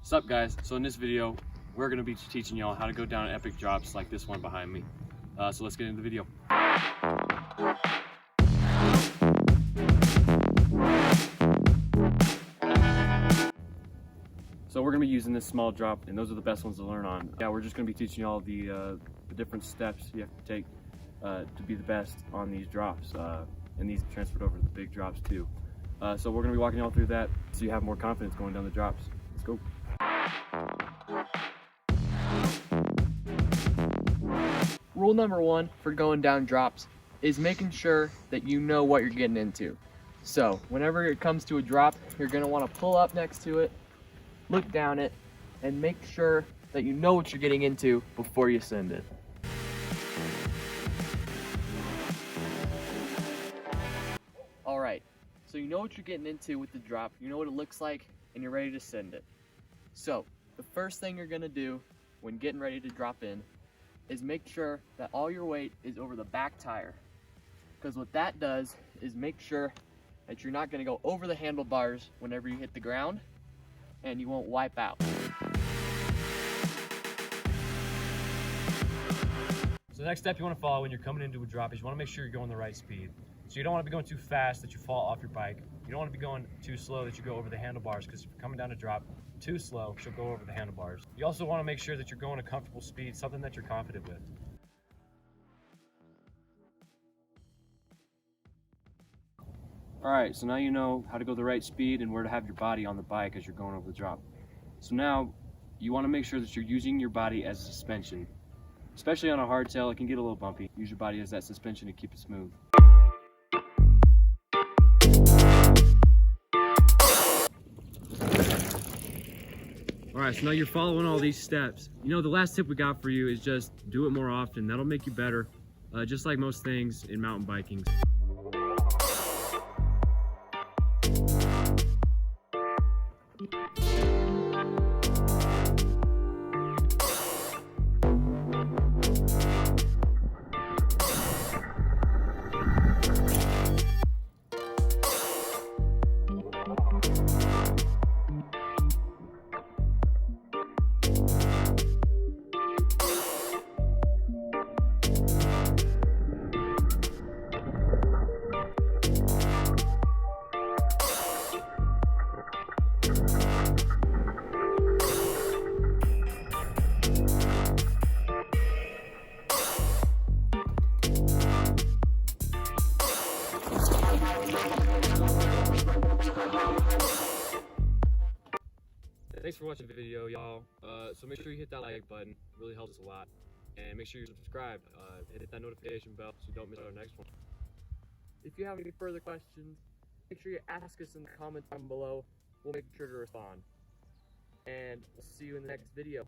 What's up, guys? So in this video, we're going to be teaching y'all how to go down epic drops like this one behind me. So let's get into the video. So we're going to be using this small drop, and those are the best ones to learn on. Yeah, we're just going to be teaching y'all the different steps you have to take to be the best on these drops, and these transferred over to the big drops too. So we're going to be walking y'all through that so you have more confidence going down the drops. Let's go. Rule number one for going down drops is making sure that you know what you're getting into. So whenever it comes to a drop, you're going to want to pull up next to it, look down it, and make sure that you know what you're getting into before you send it. Alright, so you know what you're getting into with the drop, you know what it looks like, and you're ready to send it. So the first thing you're going to do when getting ready to drop in is make sure that all your weight is over the back tire, because what that does is make sure that you're not going to go over the handlebars whenever you hit the ground, and you won't wipe out. So the next step you want to follow when you're coming into a drop is you want to make sure you're going the right speed. So you don't want to be going too fast that you fall off your bike. You don't want to be going too slow that you go over the handlebars, because if you're coming down a drop too slow, she'll go over the handlebars. You also want to make sure that you're going a comfortable speed, something that you're confident with. Alright, so now you know how to go the right speed and where to have your body on the bike as you're going over the drop. So now you want to make sure that you're using your body as a suspension. Especially on a hardtail, it can get a little bumpy. Use your body as that suspension to keep it smooth. Alright, so now you're following all these steps. You know, the last tip we got for you is just do it more often. That'll make you better, just like most things in mountain biking. Thanks for watching the video, y'all. So make sure you hit that like button. It really helps us a lot. And make sure you're subscribed. Hit that notification bell so you don't miss our next one. If you have any further questions, make sure you ask us in the comments down below. We'll make sure to respond. And we'll see you in the next video.